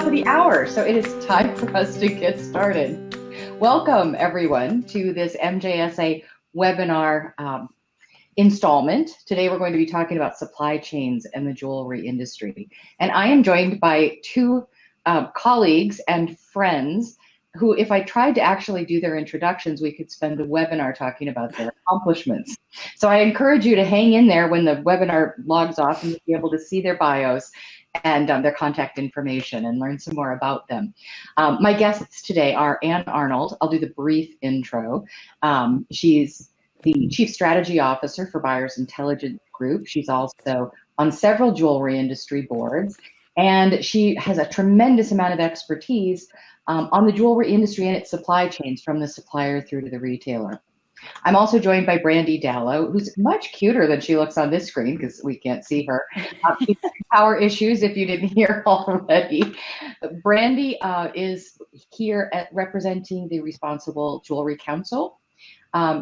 of the hour, so it is time for us to get started. Welcome, everyone, to this MJSA webinar installment. Today, we're going to be talking about supply chains and the jewelry industry. And I am joined by two colleagues and friends who, if I tried to actually do their introductions, we could spend the webinar talking about their accomplishments. So I encourage you to hang in there when the webinar logs off and you'll be able to see their bios and their contact information and learn some more about them. My guests today are Ann Arnold. I'll do the brief intro. She's the Chief Strategy Officer for Buyers Intelligence Group. She's also on several jewelry industry boards, and she has a tremendous amount of expertise on the jewelry industry and its supply chains from the supplier through to the retailer. I'm also joined by Brandee Dallow, who's much cuter than she looks on this screen because we can't see her. She's got power issues if you didn't hear already. Brandee is here representing the Responsible Jewellery Council.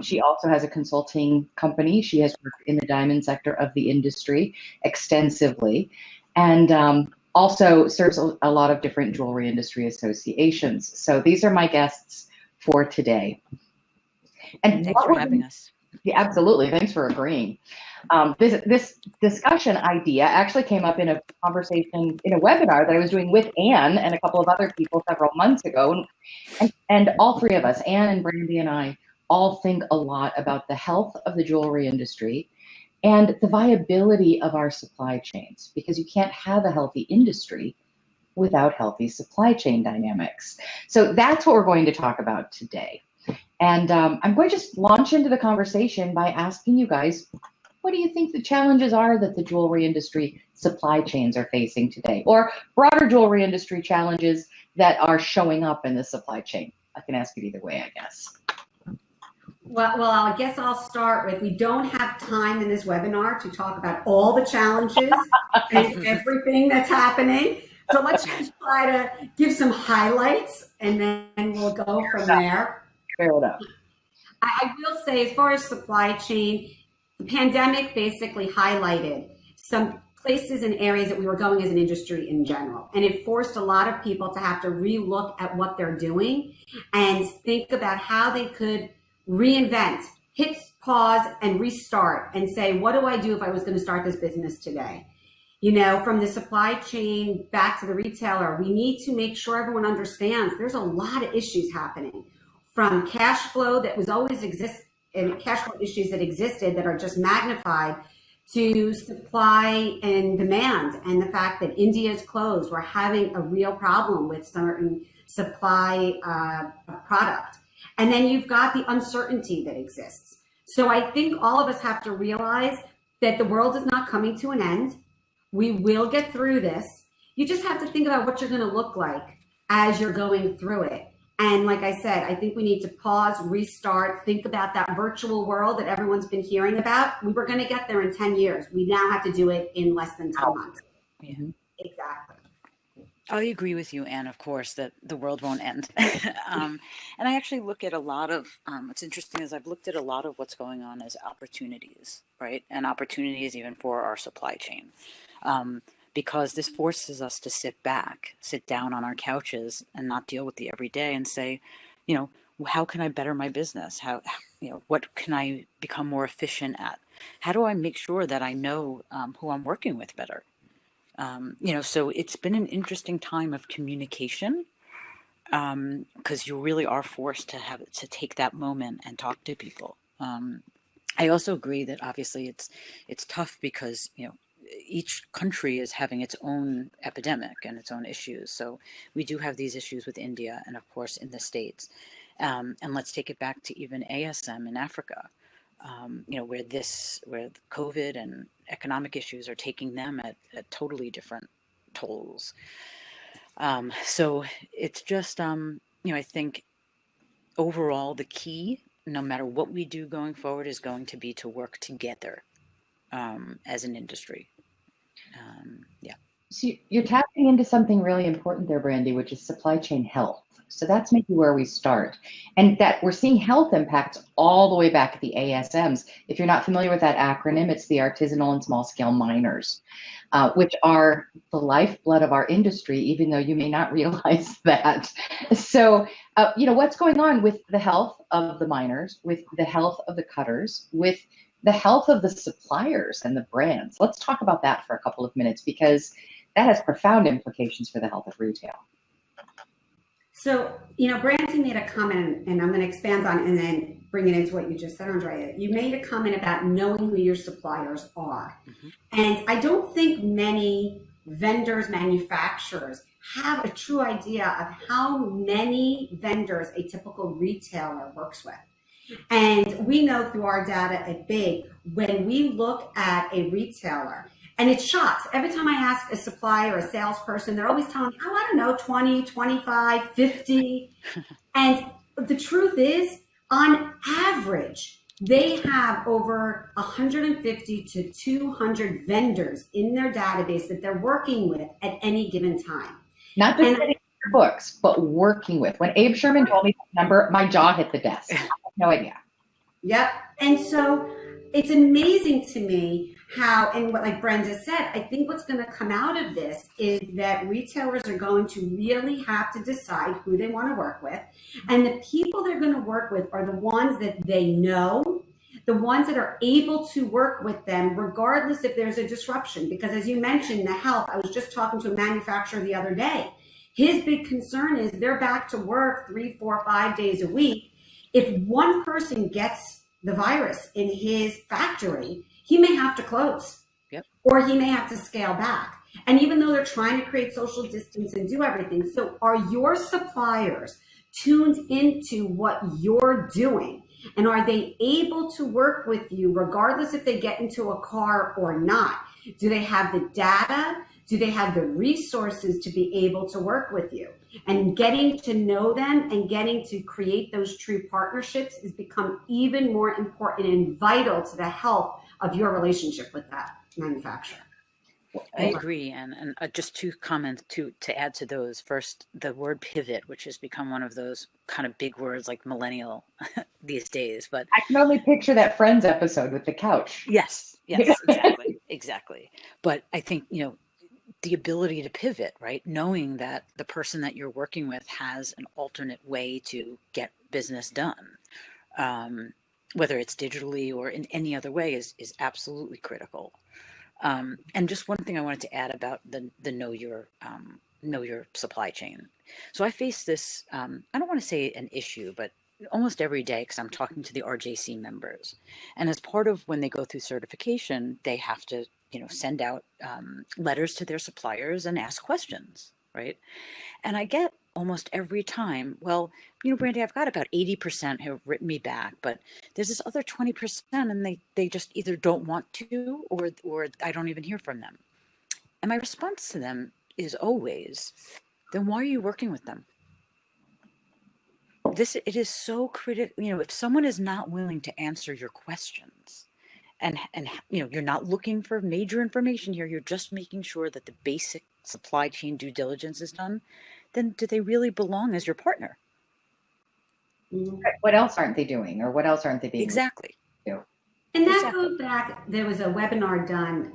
She also has a consulting company. She has worked in the diamond sector of the industry extensively, and also serves a lot of different jewelry industry associations. So these are my guests for today. And thanks for having us. Yeah, absolutely. Thanks for agreeing. This discussion idea actually came up in a conversation in a webinar that I was doing with Ann and a couple of other people several months ago. And all three of us, Ann and Brandee and I, all think a lot about the health of the jewelry industry and the viability of our supply chains, because you can't have a healthy industry without healthy supply chain dynamics. So that's what we're going to talk about today. And I'm going to just launch into the conversation by asking you guys, what do you think the challenges are that the jewelry industry supply chains are facing today, or broader jewelry industry challenges that are showing up in the supply chain? I can ask it either way, I guess. Well, I guess I'll start with, we don't have time in this webinar to talk about all the challenges and everything that's happening. So let's just try to give some highlights and then we'll go from there. Fair enough. I will say, as far as supply chain, the pandemic basically highlighted some places and areas that we were going as an industry in general. And it forced a lot of people to have to relook at what they're doing and think about how they could reinvent, hit pause and restart and say, what do I do if I was going to start this business today? You know, from the supply chain back to the retailer, we need to make sure everyone understands there's a lot of issues happening, from cash flow that was always and cash flow issues that existed that are just magnified, to supply and demand, and the fact that India is closed. We're having a real problem with certain supply product. And then you've got the uncertainty that exists. So I think all of us have to realize that the world is not coming to an end. We will get through this. You just have to think about what you're going to look like as you're going through it. And like I said, I think we need to pause, restart, think about that virtual world that everyone's been hearing about. We were going to get there in 10 years. We now have to do it in less than 10 months. Yeah. Exactly. I agree with you, Ann, of course, that the world won't end. And I actually look at a lot of, what's interesting is I've looked at a lot of what's going on as opportunities, right? And opportunities even for our supply chain. Because this forces us to sit down on our couches and not deal with the everyday and say, you know, how can I better my business? What can I become more efficient at? How do I make sure that I know who I'm working with better? So it's been an interesting time of communication, because you really are forced to take that moment and talk to people. I also agree that obviously it's tough because, each country is having its own epidemic and its own issues. So we do have these issues with India and of course in the States. And let's take it back to even ASM in Africa, where COVID and economic issues are taking them at totally different tolls. So it's just, I think overall the key, no matter what we do going forward, is going to be to work together as an industry. Yeah. So you're tapping into something really important there, Brandee, which is supply chain health. So that's maybe where we start. And that we're seeing health impacts all the way back at the ASMs. If you're not familiar with that acronym, it's the artisanal and small scale miners, which are the lifeblood of our industry, even though you may not realize that. So, what's going on with the health of the miners, with the health of the cutters, with the health of the suppliers and the brands? Let's talk about that for a couple of minutes, because that has profound implications for the health of retail. So, Brandee made a comment, and I'm going to expand on it and then bring it into what you just said, Andrea. You made a comment about knowing who your suppliers are. Mm-hmm. And I don't think many vendors, manufacturers have a true idea of how many vendors a typical retailer works with. And we know through our data at BIG, when we look at a retailer, and it shocks. Every time I ask a supplier or a salesperson, they're always telling me, oh, I don't know, 20, 25, 50. And the truth is, on average, they have over 150 to 200 vendors in their database that they're working with at any given time. Not just getting your books, but working with. When Abe Sherman told me that number, my jaw hit the desk. I have no idea. Yep. And so it's amazing to me how, and what like Brenda said, I think what's going to come out of this is that retailers are going to really have to decide who they want to work with. And the people they're going to work with are the ones that they know, the ones that are able to work with them, regardless if there's a disruption. Because as you mentioned, the health, I was just talking to a manufacturer the other day. His big concern is they're back to work 3, 4, 5 days a week. If one person gets the virus in his factory, he may have to close. Yep. Or he may have to scale back. And even though they're trying to create social distance and do everything, so are your suppliers tuned into what you're doing? And are they able to work with you regardless if they get into a car or not? Do they have the data? Do they have the resources to be able to work with you? And getting to know them and getting to create those true partnerships has become even more important and vital to the health of your relationship with that manufacturer. I agree, and just two comments to add to those. First, the word pivot, which has become one of those kind of big words like millennial these days. But I can only picture that Friends episode with the couch. Yes, exactly. But I think, the ability to pivot, right? Knowing that the person that you're working with has an alternate way to get business done, whether it's digitally or in any other way, is absolutely critical. And just one thing I wanted to add about the know your supply chain. So I face this, I don't want to say an issue, but almost every day, because I'm talking to the RJC members. And as part of when they go through certification, they have to, send out letters to their suppliers and ask questions, right? And I get almost every time, well, Brandee, I've got about 80% have written me back, but there's this other 20% and they just either don't want to or I don't even hear from them. And my response to them is always, then why are you working with them? It is so critical. If someone is not willing to answer your questions and you're not looking for major information here, you're just making sure that the basic supply chain due diligence is done, then do they really belong as your partner? What else aren't they doing, or what else aren't they being? Exactly. And that goes back, there was a webinar done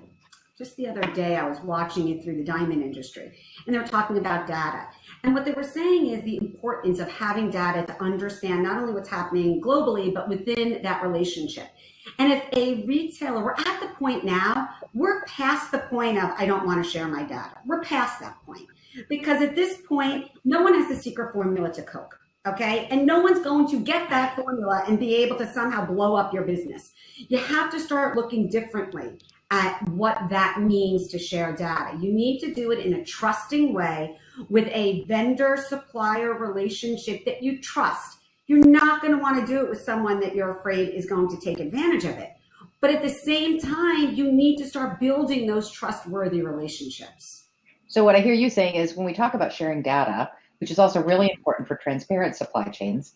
just the other day. I was watching it through the diamond industry, and they were talking about data. And what they were saying is the importance of having data to understand not only what's happening globally, but within that relationship. And if a retailer, we're at the point now, we're past the point of, I don't want to share my data. We're past that point. Because at this point, no one has the secret formula to Coke, okay? And no one's going to get that formula and be able to somehow blow up your business. You have to start looking differently at what that means to share data. You need to do it in a trusting way with a vendor-supplier relationship that you trust. You're not going to want to do it with someone that you're afraid is going to take advantage of it. But at the same time, you need to start building those trustworthy relationships. So what I hear you saying is when we talk about sharing data, which is also really important for transparent supply chains,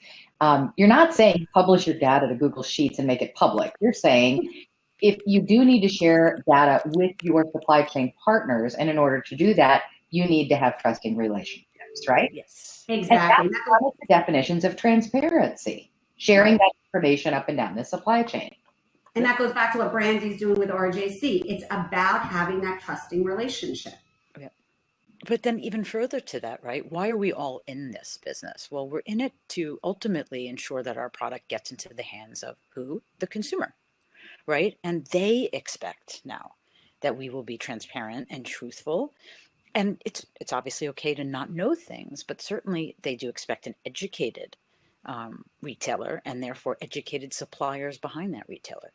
you're not saying publish your data to Google Sheets and make it public. You're saying if you do need to share data with your supply chain partners, and in order to do that, you need to have trusting relationships, right? Yes. Exactly. And that's one of the definitions of transparency, sharing that information up and down the supply chain. And that goes back to what Brandee's doing with RJC. It's about having that trusting relationship. Yeah. But then even further to that, right? Why are we all in this business? Well, we're in it to ultimately ensure that our product gets into the hands of who? The consumer, right? And they expect now that we will be transparent and truthful. And it's obviously okay to not know things, but certainly they do expect an educated retailer and therefore educated suppliers behind that retailer.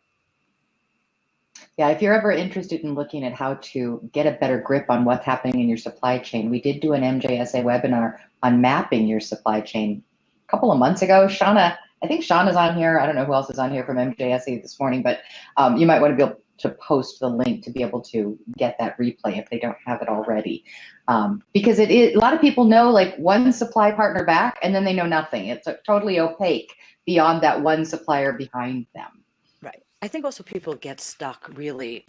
Yeah, if you're ever interested in looking at how to get a better grip on what's happening in your supply chain, we did do an MJSA webinar on mapping your supply chain a couple of months ago. Shauna, I think Shauna's on here. I don't know who else is on here from MJSA this morning, but you might want to be able to post the link to be able to get that replay if they don't have it already. Because a lot of people know like one supply partner back and then they know nothing. It's totally opaque beyond that one supplier behind them. Right. I think also people get stuck really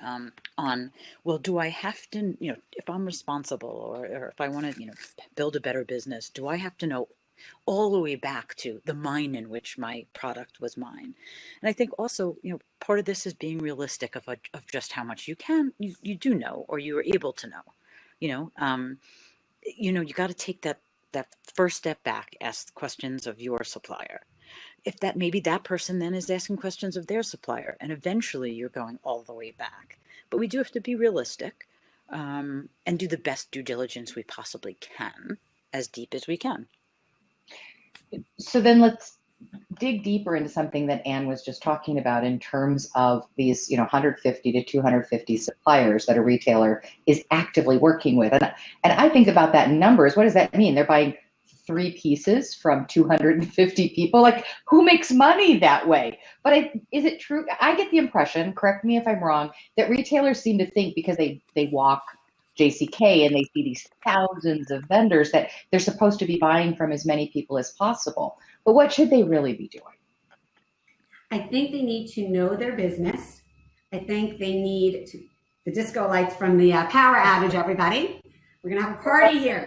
on, well, do I have to, if I'm responsible or if I want to, build a better business, do I have to know all the way back to the mine in which my product was mined? And I think also, part of this is being realistic of just how much you do know, or you are able to know. You got to take that first step back, ask questions of your supplier. If that maybe that person then is asking questions of their supplier, and eventually you're going all the way back. But we do have to be realistic and do the best due diligence we possibly can, as deep as we can. So then let's dig deeper into something that Ann was just talking about in terms of these 150 to 250 suppliers that a retailer is actively working with. And I think about that in numbers. What does that mean? They're buying 3 pieces from 250 people. Like, who makes money that way? But is it true? I get the impression, correct me if I'm wrong, that retailers seem to think because they walk JCK and they see these thousands of vendors that they're supposed to be buying from as many people as possible. But what should they really be doing? I think they need to know their business. I think they need the disco lights from the power outage, everybody. We're going to have a party here.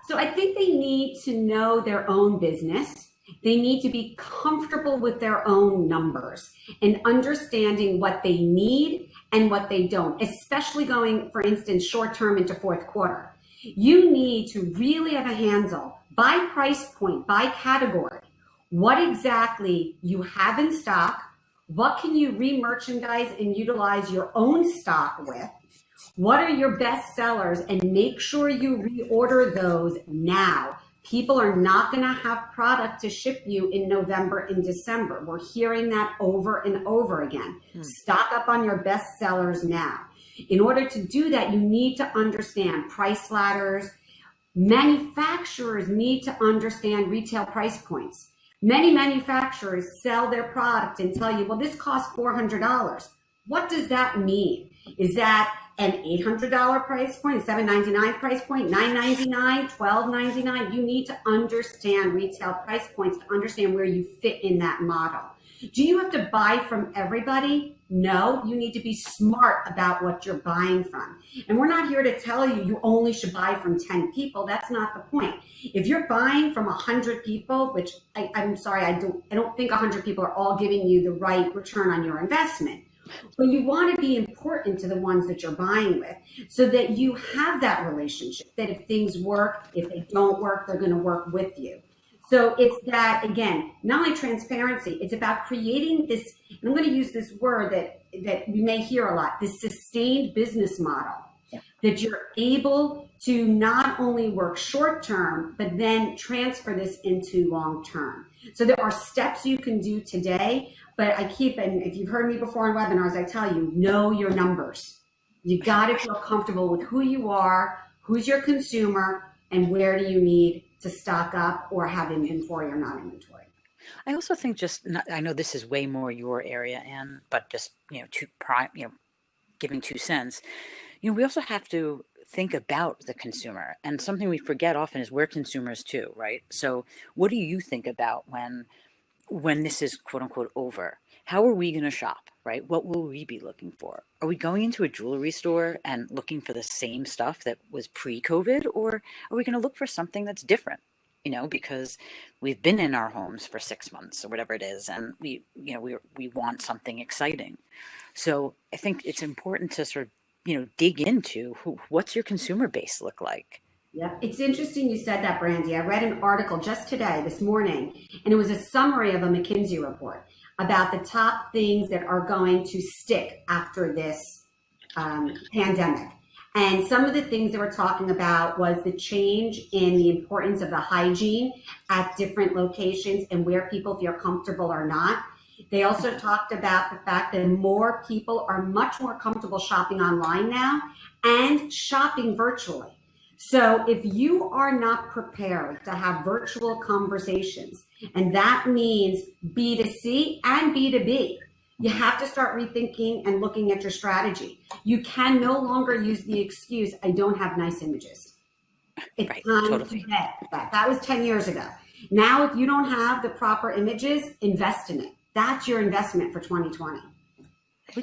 So I think they need to know their own business. They need to be comfortable with their own numbers and understanding what they need and what they don't, especially going, for instance, short term into fourth quarter. You need to really have a handle by price point, by category, what exactly you have in stock, what can you re-merchandise and utilize your own stock with, what are your best sellers, and make sure you reorder those now. People are not going to have product to ship you in November and December. We're hearing that over and over again. Stock up on your best sellers now. In order to do that, you need to understand price ladders. Manufacturers need to understand retail price points. Many manufacturers sell their product and tell you, well, this costs $400. What does that mean? Is that an $800 price point, a $799 price point, $999, $1299? You need to understand retail price points to understand where you fit in that model. Do you have to buy from everybody? No, you need to be smart about what you're buying from. And we're not here to tell you you only should buy from 10 people. That's not the point. If you're buying from 100 people, which I'm sorry, I don't think 100 people are all giving you the right return on your investment. But you want to be important to the ones that you're buying with so that you have that relationship, that if things work, if they don't work, they're going to work with you. So it's that, again, not only transparency, it's about creating this, and I'm going to use this word that we may hear a lot, this sustained business model, that you're able to not only work short term, but then transfer this into long term. So there are steps you can do today, but and if you've heard me before in webinars, I tell you, know your numbers. You got to feel comfortable with who you are, who's your consumer, and where do you need to stock up or have inventory or not inventory. I also think I know this is way more your area, Ann, but just, giving 2 cents, we also have to think about the consumer. And something we forget often is we're consumers too, right? So what do you think about when this is quote unquote over? how are we going to shop, right? What will we be looking for? Are we going into a jewelry store and looking for the same stuff that was pre-COVID, or are we going to look for something that's different? Because we've been in our homes for 6 months or whatever it is, and we want something exciting. So I think it's important to sort of, dig into what's your consumer base look like. Yeah, it's interesting you said that, Brandee. I read an article just today, this morning, and it was a summary of a McKinsey report about the top things that are going to stick after this pandemic. And some of the things they were talking about was the change in the importance of the hygiene at different locations and where people feel comfortable or not. They also talked about the fact that more people are much more comfortable shopping online now and shopping virtually. So if you are not prepared to have virtual conversations, and that means B2C and B2B, you have to start rethinking and looking at your strategy. You can no longer use the excuse, I don't have nice images. It's right, time totally. to get that. That was 10 years ago. Now, if you don't have the proper images, invest in it. That's your investment for 2020.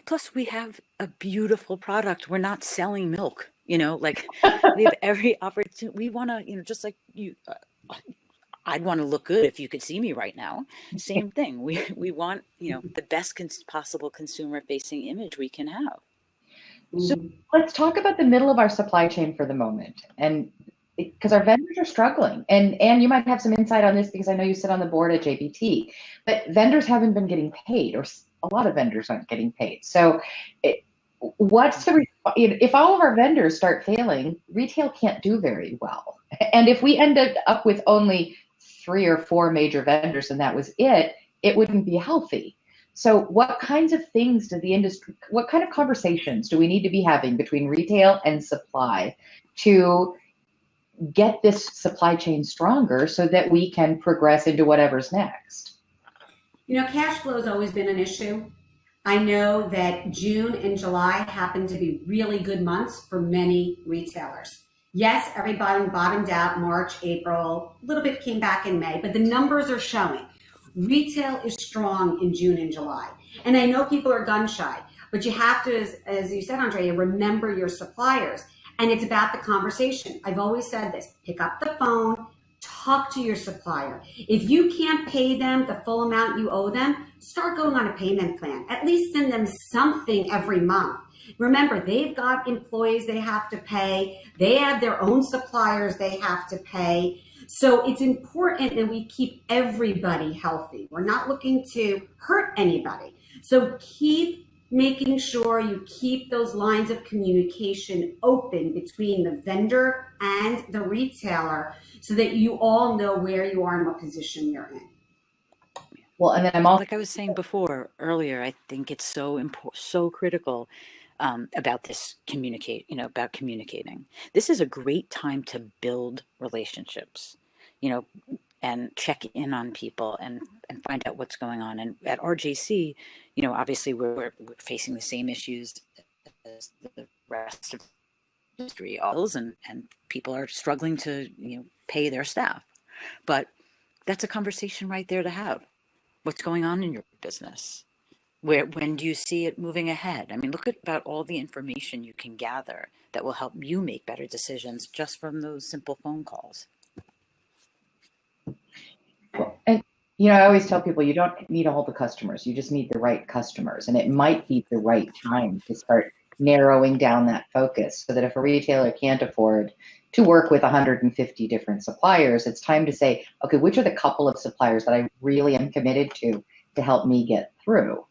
Plus, we have a beautiful product. We're not selling milk, we have every opportunity. We want to, just like you, I'd want to look good if you could see me right now. Same thing. We want, the best possible consumer facing image we can have. So let's talk about the middle of our supply chain for the moment. And because our vendors are struggling, and Ann, you might have some insight on this because I know you sit on the board at JBT, but vendors haven't been getting paid, or a lot of vendors aren't getting paid. So if all of our vendors start failing, retail can't do very well. And if we ended up with only 3 or 4 major vendors and that was it, it wouldn't be healthy. So what kinds of things what kind of conversations do we need to be having between retail and supply to get this supply chain stronger so that we can progress into whatever's next? Cash flow has always been an issue. I know that June and July happen to be really good months for many retailers. Yes, everybody bottomed out March, April, a little bit came back in May, but the numbers are showing retail is strong in June and July. And I know people are gun shy, but you have to, as you said, Andrea, remember your suppliers. And it's about the conversation. I've always said this, pick up the phone, talk to your supplier. If you can't pay them the full amount you owe them, start going on a payment plan. At least send them something every month. Remember, they've got employees they have to pay. They have their own suppliers they have to pay. So it's important that we keep everybody healthy. We're not looking to hurt anybody. So keep making sure you keep those lines of communication open between the vendor and the retailer so that you all know where you are and what position you're in. Well, and then I'm also, like I was saying earlier, I think it's so critical about this about communicating. This is a great time to build relationships, and check in on people and find out what's going on. And at RJC, obviously we're facing the same issues as the rest of the industry, and people are struggling to, pay their staff. But that's a conversation right there to have. What's going on in your business? When do you see it moving ahead? I mean, look about all the information you can gather that will help you make better decisions just from those simple phone calls. and I always tell people you don't need all the customers, you just need the right customers. And it might be the right time to start narrowing down that focus so that if a retailer can't afford to work with 150 different suppliers, it's time to say, okay, which are the couple of suppliers that I really am committed to help me get through?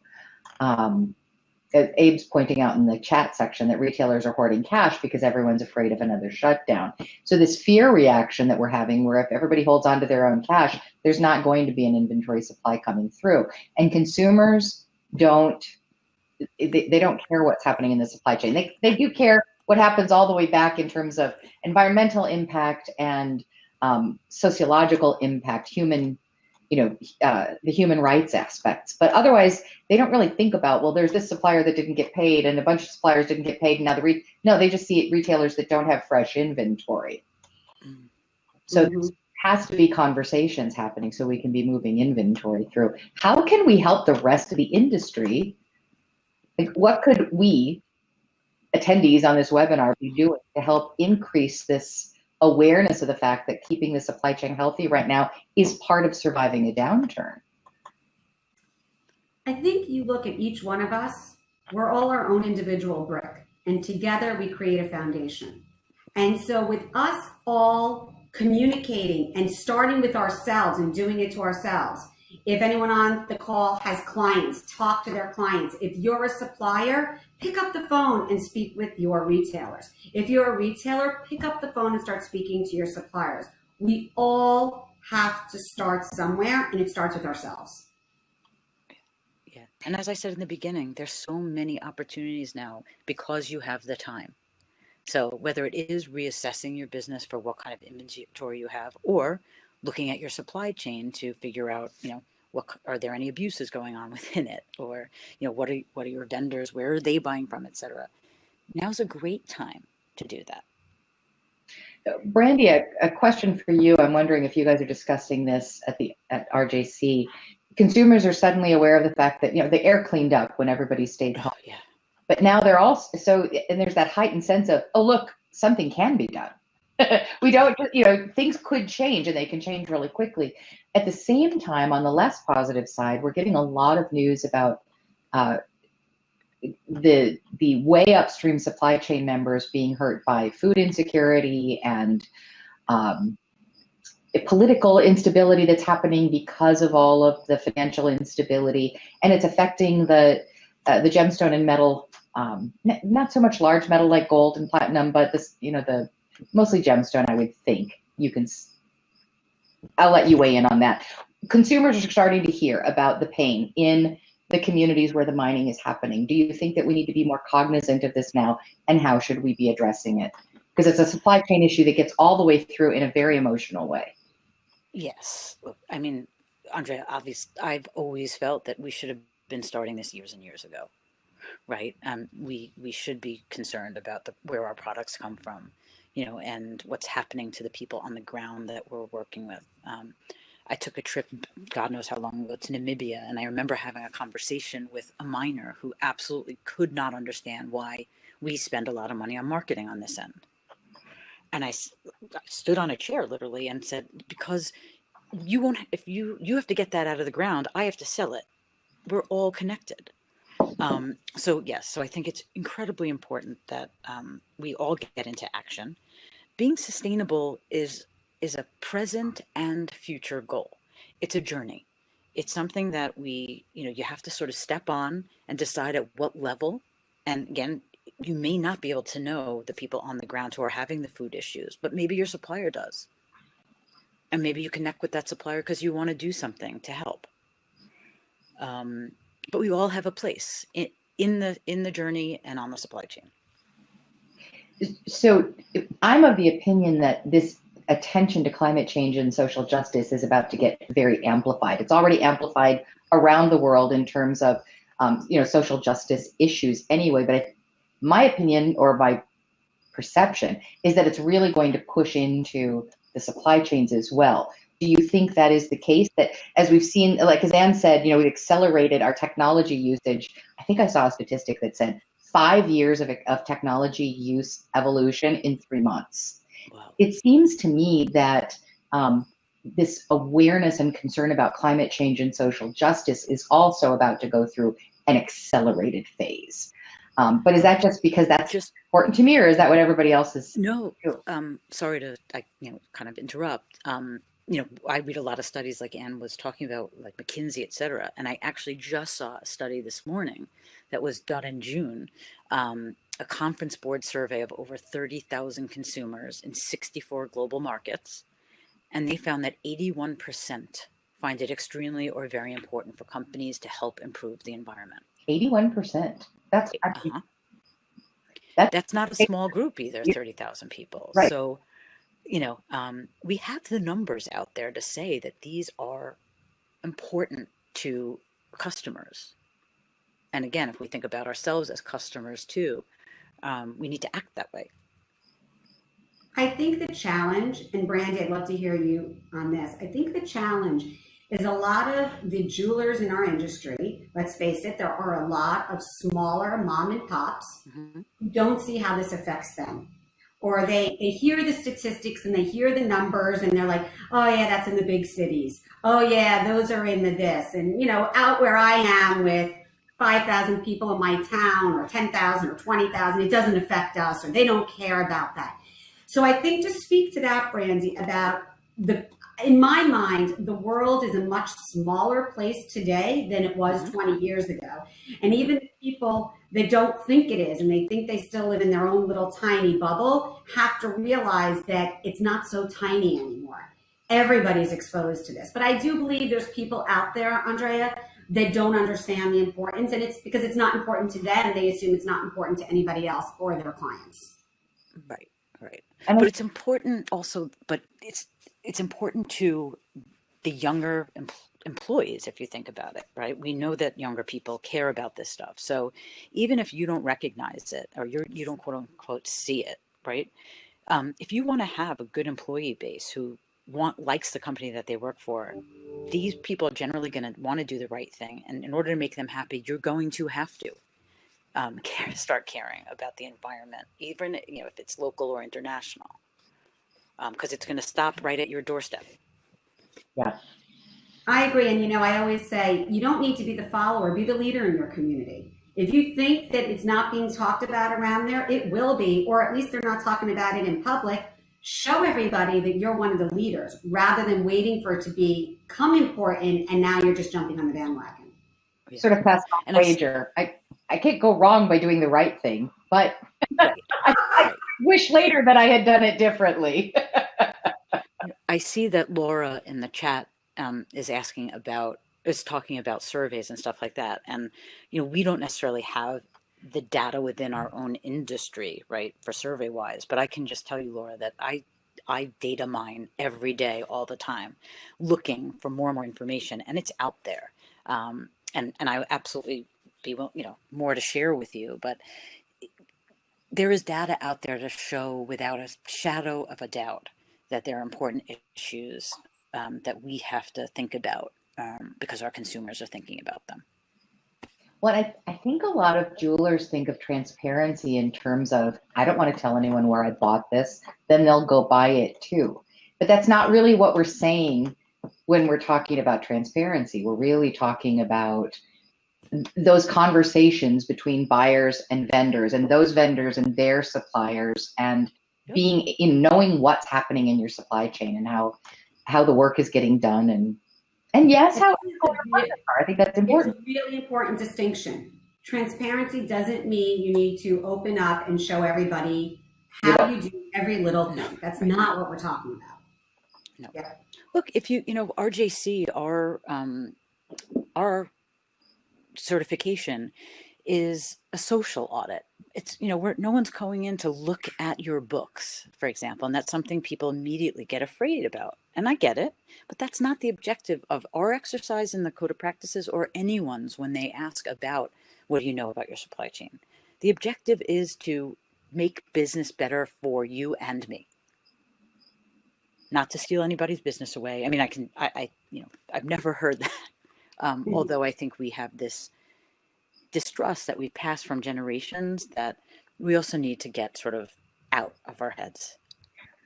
Abe's pointing out in the chat section that retailers are hoarding cash because everyone's afraid of another shutdown. So this fear reaction that we're having, where if everybody holds on to their own cash, there's not going to be an inventory supply coming through. And consumers don't care what's happening in the supply chain. They do care what happens all the way back in terms of environmental impact and sociological impact, the human rights aspects. But otherwise, they don't really think about, well, there's this supplier that didn't get paid and a bunch of suppliers didn't get paid. And now no, they just see retailers that don't have fresh inventory. So has to be conversations happening so we can be moving inventory through. How can we help the rest of the industry? Like, what could we, attendees on this webinar, be doing to help increase this awareness of the fact that keeping the supply chain healthy right now is part of surviving a downturn? I think you look at each one of us, we're all our own individual brick, and together we create a foundation. And so with us all communicating and starting with ourselves and doing it to ourselves, if anyone on the call has clients, talk to their clients. If you're a supplier, pick up the phone and speak with your retailers. If you're a retailer, pick up the phone and start speaking to your suppliers. We all have to start somewhere, and it starts with ourselves. Yeah. And as I said in the beginning, there's so many opportunities now because you have the time. So whether it is reassessing your business for what kind of inventory you have, or looking at your supply chain to figure out, what are there any abuses going on within it, or what are your vendors, where are they buying from, etc. Now's a great time to do that. Brandee, a question for you. I'm wondering if you guys are discussing this at RJC. Consumers are suddenly aware of the fact that the air cleaned up when everybody stayed home. Yeah. But now they're also and there's that heightened sense of, oh look, something can be done. We don't, things could change, and they can change really quickly. At the same time, on the less positive side, we're getting a lot of news about the way upstream supply chain members being hurt by food insecurity and political instability that's happening because of all of the financial instability, and it's affecting the gemstone and metal, not so much large metal like gold and platinum, but this, the mostly gemstone. I would think I'll let you weigh in on that. Consumers are starting to hear about the pain in the communities where the mining is happening. Do you think that we need to be more cognizant of this now, and how should we be addressing it? Because it's a supply chain issue that gets all the way through in a very emotional way. Yes. I mean, Andrea, obviously, I've always felt that we should have been starting this years and years ago, right? We should be concerned about where our products come from, and what's happening to the people on the ground that we're working with. I took a trip, God knows how long ago, to Namibia, and I remember having a conversation with a miner who absolutely could not understand why we spend a lot of money on marketing on this end. And I stood on a chair literally and said, because you won't, if you have to get that out of the ground, I have to sell it. We're all connected. So I think it's incredibly important that we all get into action. Being sustainable is a present and future goal. It's a journey. It's something that you have to sort of step on and decide at what level. And again, you may not be able to know the people on the ground who are having the food issues, but maybe your supplier does. And maybe you connect with that supplier because you want to do something to help. But we all have a place in the journey and on the supply chain. So I'm of the opinion that this attention to climate change and social justice is about to get very amplified. It's already amplified around the world in terms of social justice issues anyway, but my opinion, or my perception, is that it's really going to push into the supply chains as well. Do you think that is the case? That as we've seen, like as Ann said, we've accelerated our technology usage. I think I saw a statistic that said 5 years of technology use evolution in 3 months. Wow. It seems to me that this awareness and concern about climate change and social justice is also about to go through an accelerated phase. But is that just because that's just important to me, or is that what everybody else is? No, sorry to kind of interrupt. I read a lot of studies like Ann was talking about, like McKinsey, et cetera. And I actually just saw a study this morning that was done in June, a conference board survey of over 30,000 consumers in 64 global markets. And they found that 81% find it extremely or very important for companies to help improve the environment. 81%. That's not a small group either, 30,000 people. Right. So, we have the numbers out there to say that these are important to customers. And again, if we think about ourselves as customers too, we need to act that way. I think the challenge, and Brandee, I'd love to hear you on this. I think the challenge is a lot of the jewelers in our industry, let's face it, there are a lot of smaller mom and pops who don't see how this affects them. Or they hear the statistics and they hear the numbers and they're like, oh yeah, that's in the big cities. Oh yeah, those are in the this. And you know, out where I am with 5,000 people in my town or 10,000 or 20,000, it doesn't affect us, or they don't care about that. So I think to speak to that, Brandee, about in my mind, the world is a much smaller place today than it was 20 years ago. And even people that don't think it is, and they think they still live in their own little tiny bubble, have to realize that it's not so tiny anymore. Everybody's exposed to this. But I do believe there's people out there, Andrea, that don't understand the importance, and it's because it's not important to them. They assume it's not important to anybody else or their clients. Right, right. But it's important also, but it's important to the younger employees, if you think about it, right? We know that younger people care about this stuff. So even if you don't recognize it, or you don't quote unquote see it, right? If you want to have a good employee base who likes the company that they work for, these people are generally going to want to do the right thing. And in order to make them happy, you're going to have to start caring about the environment, even if it's local or international, because it's going to stop right at your doorstep. Yeah, I agree. And I always say, you don't need to be the follower, be the leader in your community. If you think that it's not being talked about around there, it will be, or at least they're not talking about it in public. Show everybody that you're one of the leaders rather than waiting for it to become important and now you're just jumping on the bandwagon. Yeah. Sort of pass on wager. I can't go wrong by doing the right thing, but I wish later that I had done it differently. I see that Laura in the chat is talking about surveys and stuff like that. And, we don't necessarily have the data within our own industry, right, for survey wise, but I can just tell you, Laura, that I data mine every day, all the time, looking for more and more information, and it's out there. And I absolutely be, more to share with you, but there is data out there to show without a shadow of a doubt that there are important issues that we have to think about because our consumers are thinking about them. Well, I think a lot of jewelers think of transparency in terms of, I don't want to tell anyone where I bought this, then they'll go buy it too. But that's not really what we're saying when we're talking about transparency. We're really talking about those conversations between buyers and vendors, and those vendors and their suppliers, and being in knowing what's happening in your supply chain and how the work is getting done, and yes, how I think that's important. It's a really important distinction. Transparency doesn't mean you need to open up and show everybody how you do every little thing. That's not what we're talking about. No. Yeah. Look, if RJC, our certification is a social audit. It's, no one's going in to look at your books, for example, and that's something people immediately get afraid about. And I get it, but that's not the objective of our exercise in the Code of Practices or anyone's when they ask about, what do you know about your supply chain? The objective is to make business better for you and me. Not to steal anybody's business away. I mean, I've never heard that. Although I think we have this distrust that we pass from generations that we also need to get sort of out of our heads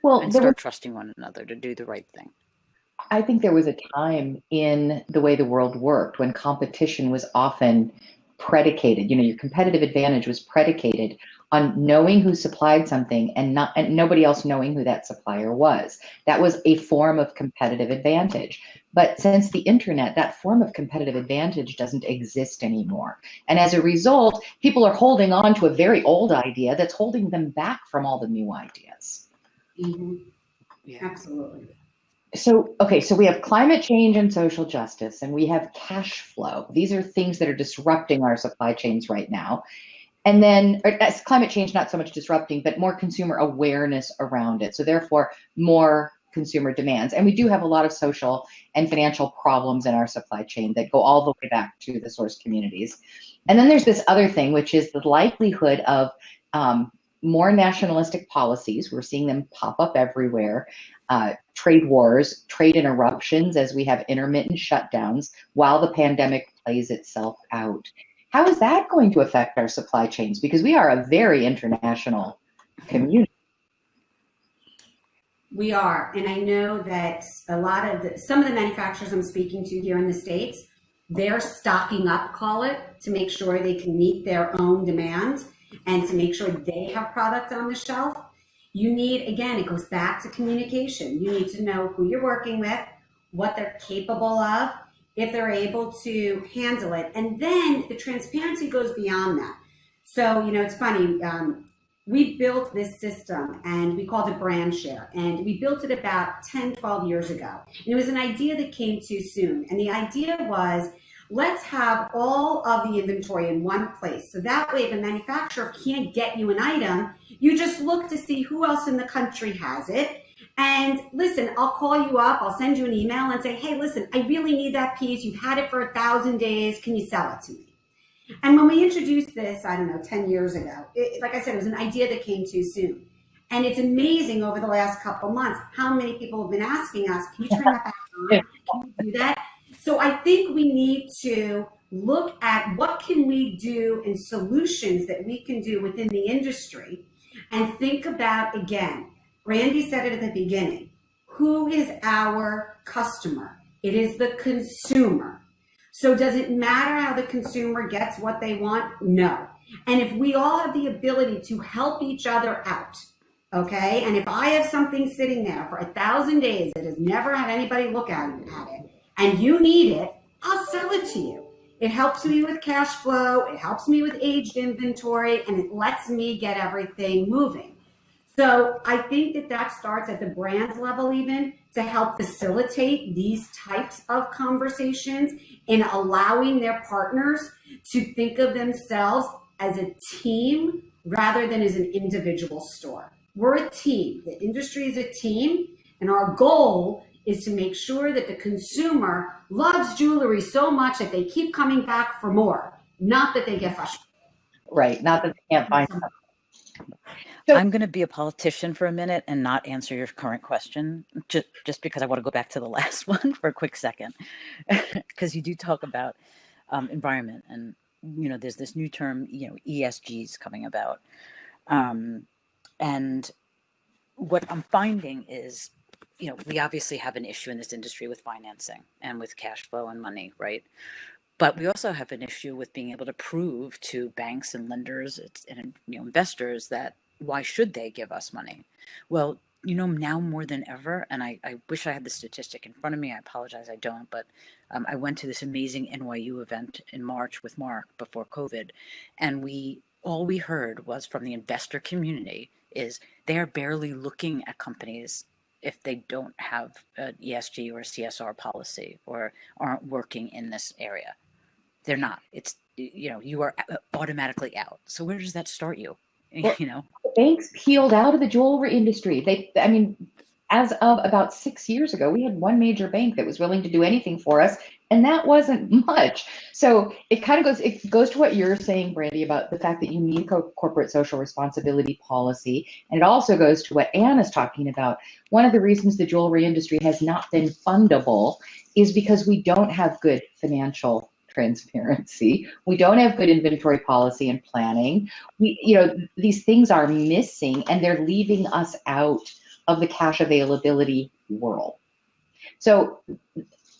and start trusting one another to do the right thing. I think there was a time in the way the world worked when competition was often predicated, your competitive advantage was predicated on knowing who supplied something and nobody else knowing who that supplier was. That was a form of competitive advantage. But since the internet, that form of competitive advantage doesn't exist anymore. And as a result, people are holding on to a very old idea that's holding them back from all the new ideas. Mm-hmm. Yeah, absolutely. So we have climate change and social justice, and we have cash flow. These are things that are disrupting our supply chains right now. And then as climate change, not so much disrupting, but more consumer awareness around it. So therefore, more consumer demands. And we do have a lot of social and financial problems in our supply chain that go all the way back to the source communities. And then there's this other thing, which is the likelihood of more nationalistic policies. We're seeing them pop up everywhere. Trade wars, trade interruptions as we have intermittent shutdowns while the pandemic plays itself out. How is that going to affect our supply chains? Because we are a very international community. We are, and I know that some of the manufacturers I'm speaking to here in the States, they're stocking up, call it, to make sure they can meet their own demand and to make sure they have product on the shelf. You need, again, it goes back to communication. You need to know who you're working with, what they're capable of, if they're able to handle it. And then the transparency goes beyond that. So, it's funny. We built this system and we called it Brand Share, and we built it about 10, 12 years ago. And it was an idea that came too soon. And the idea was, let's have all of the inventory in one place. So that way, if a manufacturer can't get you an item, you just look to see who else in the country has it. And listen, I'll call you up, I'll send you an email and say, hey, listen, I really need that piece. You've had it for 1,000 days. Can you sell it to me? And when we introduced this, 10 years ago, like I said, it was an idea that came too soon. And it's amazing over the last couple of months how many people have been asking us, can you turn that back on? Can you do that? So I think we need to look at what can we do and solutions that we can do within the industry and think about, again, Brandee said it at the beginning, who is our customer? It is the consumer. So does it matter how the consumer gets what they want? No. And if we all have the ability to help each other out, okay? And if I have something sitting there for 1,000 days that has never had anybody look at it, and you need it, I'll sell it to you. It helps me with cash flow, it helps me with aged inventory, and it lets me get everything moving. So I think that starts at the brand's level even to help facilitate these types of conversations in allowing their partners to think of themselves as a team rather than as an individual store. We're a team. The industry is a team, and our goal is to make sure that the consumer loves jewelry so much that they keep coming back for more, not that they get frustrated. Right, not that they can't find something. So, I'm going to be a politician for a minute and not answer your current question, just because I want to go back to the last one for a quick second, because you do talk about environment, and there's this new term, ESGs coming about, and what I'm finding is, we obviously have an issue in this industry with financing and with cash flow and money, right? But we also have an issue with being able to prove to banks and lenders and investors that why should they give us money? Well, now more than ever, and I wish I had the statistic in front of me. I apologize, I don't. But I went to this amazing NYU event in March with Mark before COVID, and all we heard was from the investor community is they are barely looking at companies if they don't have an ESG or a CSR policy or aren't working in this area. They're not. It's, you are automatically out. So where does that start you? Well, banks peeled out of the jewelry industry. As of about 6 years ago, we had one major bank that was willing to do anything for us, and that wasn't much. So it goes to what you're saying, Brandee, about the fact that you need a corporate social responsibility policy. And it also goes to what Ann is talking about. One of the reasons the jewelry industry has not been fundable is because we don't have good financial transparency. We don't have good inventory policy and planning. These things are missing, and they're leaving us out of the cash availability world. So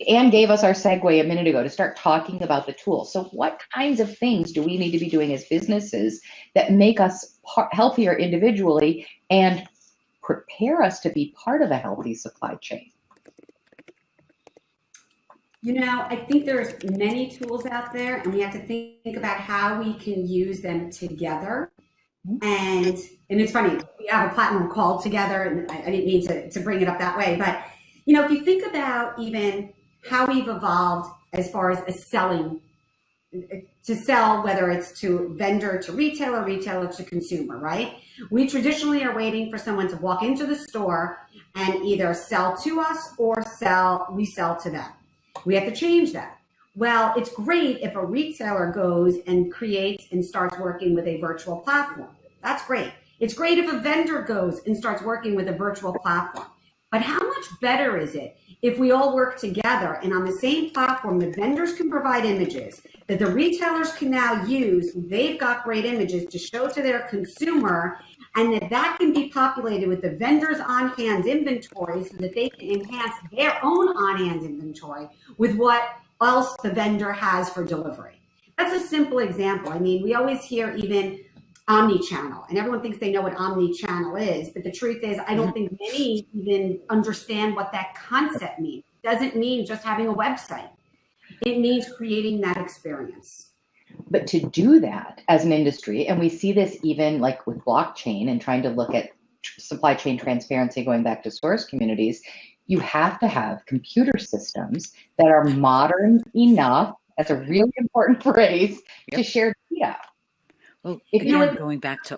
Ann gave us our segue a minute ago to start talking about the tools. So what kinds of things do we need to be doing as businesses that make us healthier individually and prepare us to be part of a healthy supply chain? I think there's many tools out there, and we have to think about how we can use them together. And it's funny, we have a platform called Together, and I didn't mean to bring it up that way, but if you think about even how we've evolved as far as selling, to sell, whether it's to vendor to retailer, retailer to consumer, right? We traditionally are waiting for someone to walk into the store and either sell to us or we sell to them. We have to change that. Well, it's great if a retailer goes and creates and starts working with a virtual platform. That's great. It's great if a vendor goes and starts working with a virtual platform. But how much better is it if we all work together and on the same platform, the vendors can provide images that the retailers can now use. They've got great images to show to their consumer, and that can be populated with the vendor's on-hand inventory so that they can enhance their own on-hand inventory with what else the vendor has for delivery. That's a simple example. I mean, we always hear even omni-channel, and everyone thinks they know what omni-channel is, but the truth is I don't think many even understand what that concept means. It doesn't mean just having a website. It means creating that experience. But to do that as an industry, and we see this even like with blockchain and trying to look at supply chain transparency going back to source communities, you have to have computer systems that are modern enough, that's a really important phrase, to share data. Well, if again, going back to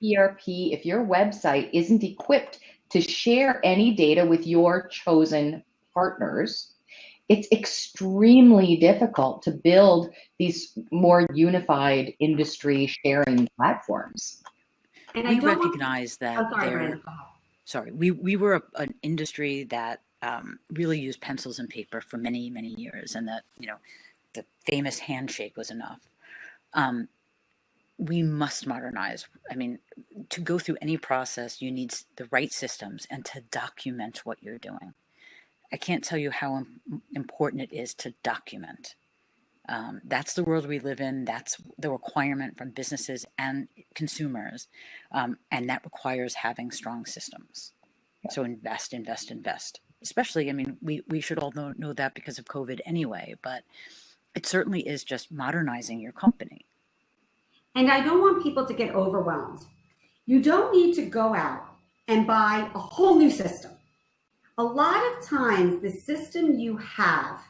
your ERP, if your website isn't equipped to share any data with your chosen partners, it's extremely difficult to build these more unified industry sharing platforms. And we recognize that we were an industry that really used pencils and paper for many, many years, and that, you know, the famous handshake was enough. We must modernize. I mean, to go through any process, you need the right systems and to document what you're doing. I can't tell you how important it is to document. That's the world we live in. That's the requirement from businesses and consumers. And that requires having strong systems. So invest. Especially, I mean, we should all know that because of COVID anyway, but it certainly is just modernizing your company. And I don't want people to get overwhelmed. You don't need to go out and buy a whole new system. A lot of times the system you have,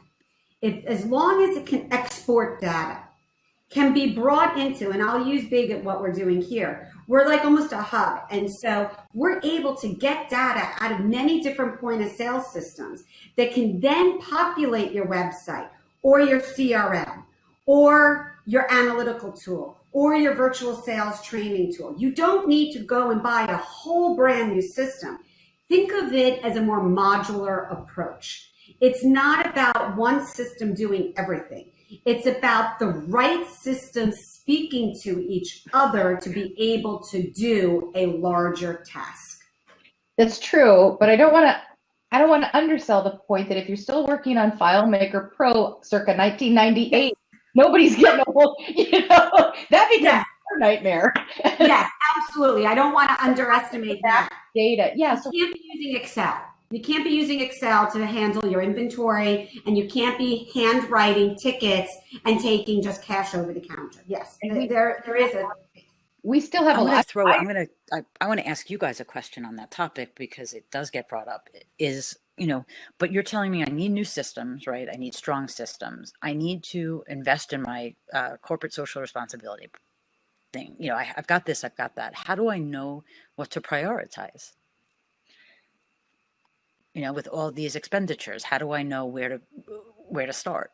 as long as it can export data, can be brought into, and I'll use big at what we're doing here. We're like almost a hub. And so we're able to get data out of many different point of sale systems that can then populate your website or your CRM or your analytical tool or your virtual sales training tool. You don't need to go and buy a whole brand new system. Think of it as a more modular approach. It's not about one system doing everything. It's about the right systems speaking to each other to be able to do a larger task. That's true, but I don't want to undersell the point that if you're still working on FileMaker Pro circa 1998, nobody's getting a whole, that becomes a nightmare. Yes, absolutely. I don't want to underestimate that. Data, yeah. So you can't be using Excel. You can't be using Excel to handle your inventory, and you can't be handwriting tickets and taking just cash over the counter. Yes, there is a. We still have I want to ask you guys a question on that topic because it does get brought up. But you're telling me I need new systems, right? I need strong systems. I need to invest in my corporate social responsibility thing. I've got this, I've got that. How do I know what to prioritize? With all these expenditures, how do I know where to start?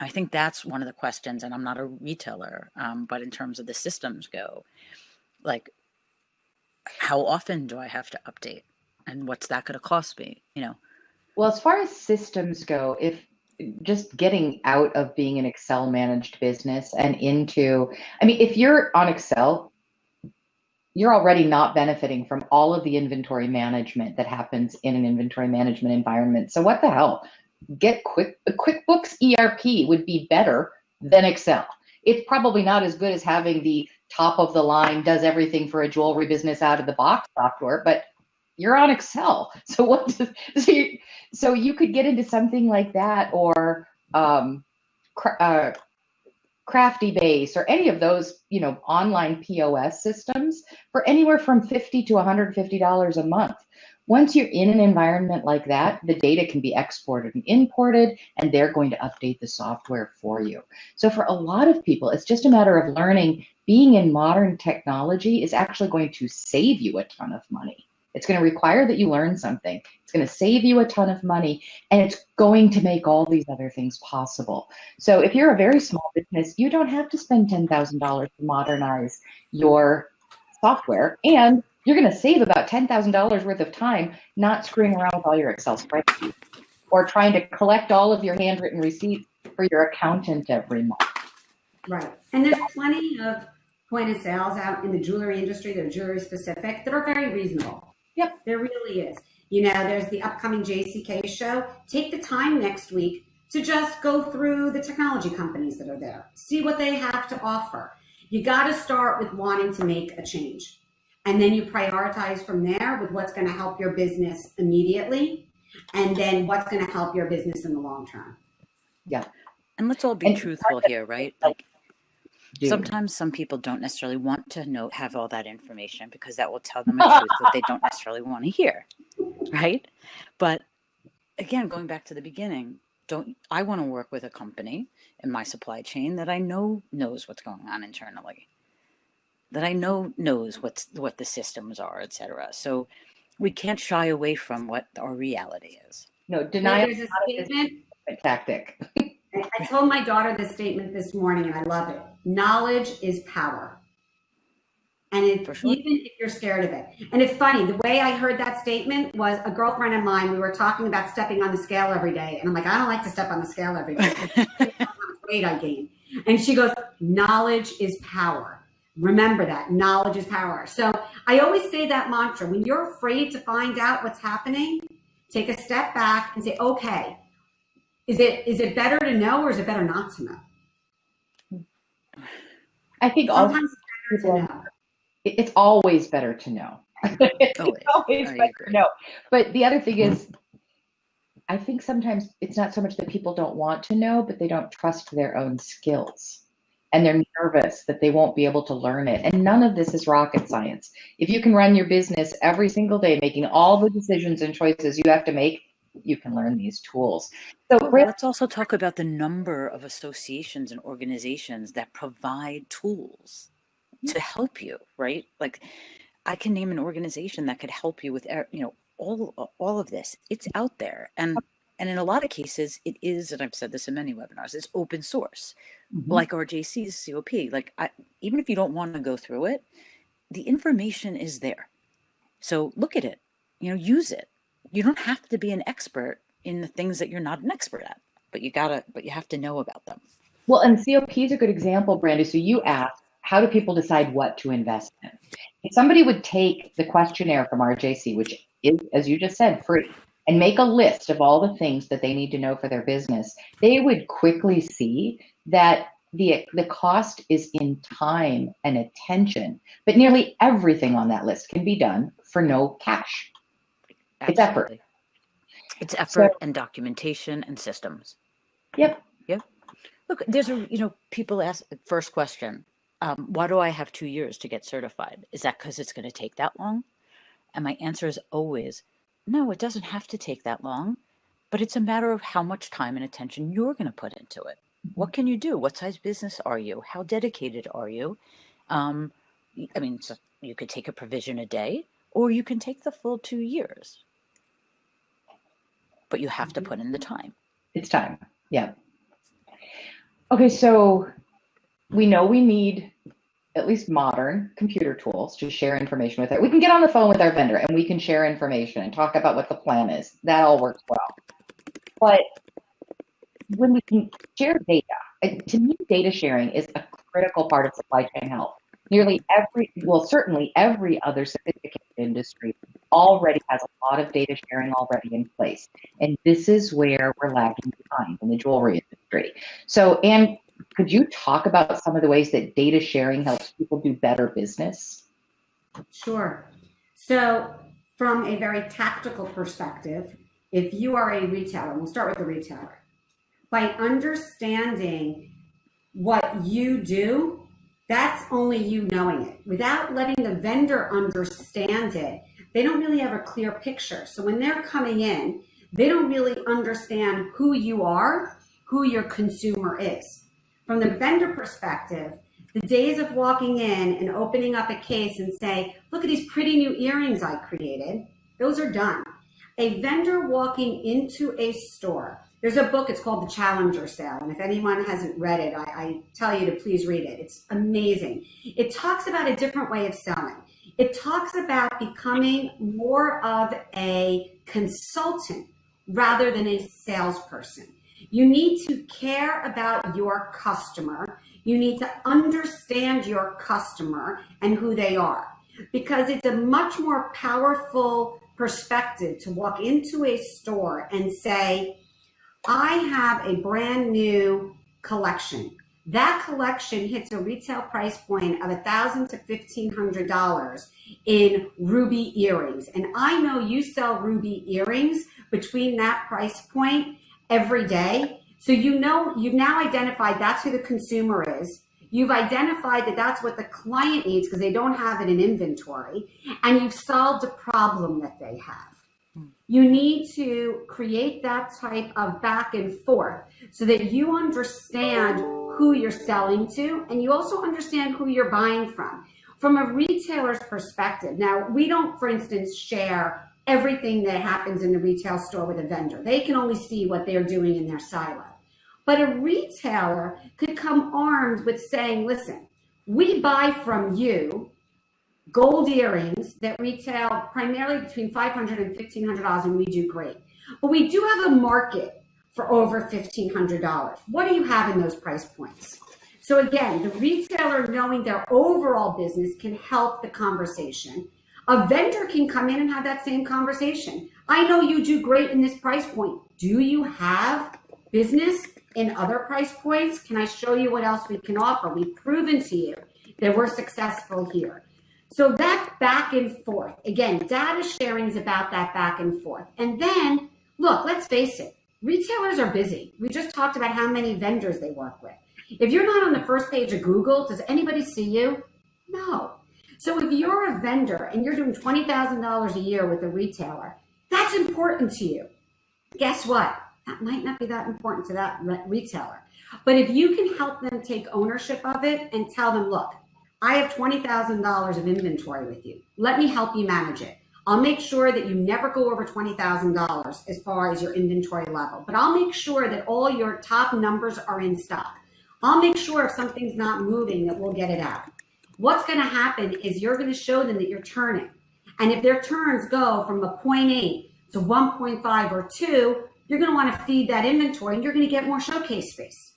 I think that's one of the questions, and I'm not a retailer, but in terms of the systems go, like, how often do I have to update, and what's that going to cost me? Well, as far as systems go, if just getting out of being an Excel managed business and into, if you're on Excel, you're already not benefiting from all of the inventory management that happens in an inventory management environment. So what the hell? Get QuickBooks ERP would be better than Excel. It's probably not as good as having the top of the line, does everything for a jewelry business out of the box software, but you're on Excel. So so you could get into something like that, or Crafty Base, or any of those, online POS systems for anywhere from $50 to $150 a month. Once you're in an environment like that, the data can be exported and imported, and they're going to update the software for you. So for a lot of people, it's just a matter of learning. Being in modern technology is actually going to save you a ton of money. It's going to require that you learn something. It's going to save you a ton of money, and it's going to make all these other things possible. So if you're a very small business, you don't have to spend $10,000 to modernize your software, and you're going to save about $10,000 worth of time not screwing around with all your Excel spreadsheets or trying to collect all of your handwritten receipts for your accountant every month. Right. And there's plenty of point of sales out in the jewelry industry that are jewelry specific that are very reasonable. Yep. There really is. You know, there's the upcoming JCK show. Take the time next week to just go through the technology companies that are there. See what they have to offer. You got to start with wanting to make a change. And then you prioritize from there with what's going to help your business immediately, and then what's going to help your business in the long term. Yeah. And let's all be truthful here, right? Like, Dude. sometimes some people don't necessarily want to have all that information because that will tell them a truth that they don't necessarily want to hear, right? But again, going back to the beginning, I want to work with a company in my supply chain that I know knows what's going on internally, that I know knows what the systems are, et cetera. So we can't shy away from what our reality is. No, denial There's a statement. Tactic. I told my daughter this statement this morning, and I love it. Knowledge is power. And even if you're scared of it. And it's funny, the way I heard that statement was a girlfriend of mine, we were talking about stepping on the scale every day. And I'm like, I don't like to step on the scale every day. How much weight I gain. And she goes, knowledge is power. Remember that. Knowledge is power. So I always say that mantra. When you're afraid to find out what's happening, take a step back and say, okay, is it better to know or is it better not to know? I think sometimes it's better to know. It's always better to know. It's always better to know. But the other thing is, I think sometimes it's not so much that people don't want to know, but they don't trust their own skills. And they're nervous that they won't be able to learn it. And none of this is rocket science. If you can run your business every single day, making all the decisions and choices you have to make, you can learn these tools. So let's also talk about the number of associations and organizations that provide tools to help you, right? Like, I can name an organization that could help you with, all of this. It's out there. And in a lot of cases, it is, and I've said this in many webinars, it's open source, like our JC's COP. Like, even if you don't want to go through it, the information is there. So look at it, use it. You don't have to be an expert in the things that you're not an expert at, but you have to know about them. Well, and COP is a good example, Brandee. So you asked, how do people decide what to invest in? If somebody would take the questionnaire from RJC, which is, as you just said, free, and make a list of all the things that they need to know for their business, they would quickly see that the cost is in time and attention, but nearly everything on that list can be done for no cash. Absolutely. It's effort. It's effort and documentation and systems. Yep. Look, there's people ask, first question, why do I have 2 years to get certified? Is that because it's going to take that long? And my answer is always, no, it doesn't have to take that long, but it's a matter of how much time and attention you're going to put into it. What can you do? What size business are you? How dedicated are you? So you could take a provision a day, or you can take the full 2 years. But you have to put in the time. It's time. Yeah. Okay, so we know we need at least modern computer tools to share information with it. We can get on the phone with our vendor and we can share information and talk about what the plan is. That all works well. But when we can share data, to me, data sharing is a critical part of supply chain health. Certainly every other sophisticated industry already has a lot of data sharing already in place. And this is where we're lagging behind in the jewelry industry. So, Ann, could you talk about some of the ways that data sharing helps people do better business? Sure. So from a very tactical perspective, if you are a retailer, we'll start with the retailer, by understanding what you do, that's only you knowing it. Without letting the vendor understand it, they don't really have a clear picture. So when they're coming in, they don't really understand who you are, who your consumer is. From the vendor perspective, the days of walking in and opening up a case and say, look at these pretty new earrings I created, those are done. A vendor walking into a store There's a book, it's called The Challenger Sale. And if anyone hasn't read it, I tell you to please read it. It's amazing. It talks about a different way of selling. It talks about becoming more of a consultant rather than a salesperson. You need to care about your customer. You need to understand your customer and who they are, because it's a much more powerful perspective to walk into a store and say, I have a brand new collection. That collection hits a retail price point of $1,000 to $1,500 in ruby earrings. And I know you sell ruby earrings between that price point every day. So you know, you've now identified that's who the consumer is. You've identified that that's what the client needs because they don't have it in inventory. And you've solved a problem that they have. You need to create that type of back and forth so that you understand who you're selling to, and you also understand who you're buying from a retailer's perspective. Now, we don't, for instance, share everything that happens in the retail store with a vendor. They can only see what they're doing in their silo. But a retailer could come armed with saying, listen, we buy from you gold earrings that retail primarily between $500 and $1,500, and we do great. But we do have a market for over $1,500. What do you have in those price points? So again, the retailer knowing their overall business can help the conversation. A vendor can come in and have that same conversation. I know you do great in this price point. Do you have business in other price points? Can I show you what else we can offer? We've proven to you that we're successful here. So that back and forth, again, data sharing is about that back and forth. And then, look, let's face it, retailers are busy. We just talked about how many vendors they work with. If you're not on the first page of Google, does anybody see you? No. So if you're a vendor and you're doing $20,000 a year with a retailer, that's important to you. Guess what? That might not be that important to that retailer. But if you can help them take ownership of it and tell them, look, I have $20,000 of inventory with you. Let me help you manage it. I'll make sure that you never go over $20,000 as far as your inventory level, but I'll make sure that all your top numbers are in stock. I'll make sure if something's not moving that we'll get it out. What's going to happen is you're going to show them that you're turning. And if their turns go from a 0.8 to 1.5 or 2, you're going to want to feed that inventory and you're going to get more showcase space.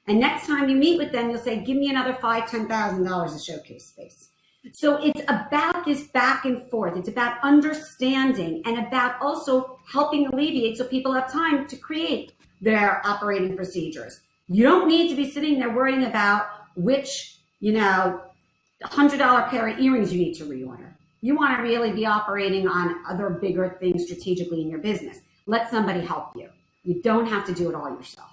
And next time you meet with them, you'll say, give me another $5,000, $10,000 of showcase space. So it's about this back and forth. It's about understanding and about also helping alleviate so people have time to create their operating procedures. You don't need to be sitting there worrying about which, $100 pair of earrings you need to reorder. You want to really be operating on other bigger things strategically in your business. Let somebody help you. You don't have to do it all yourself.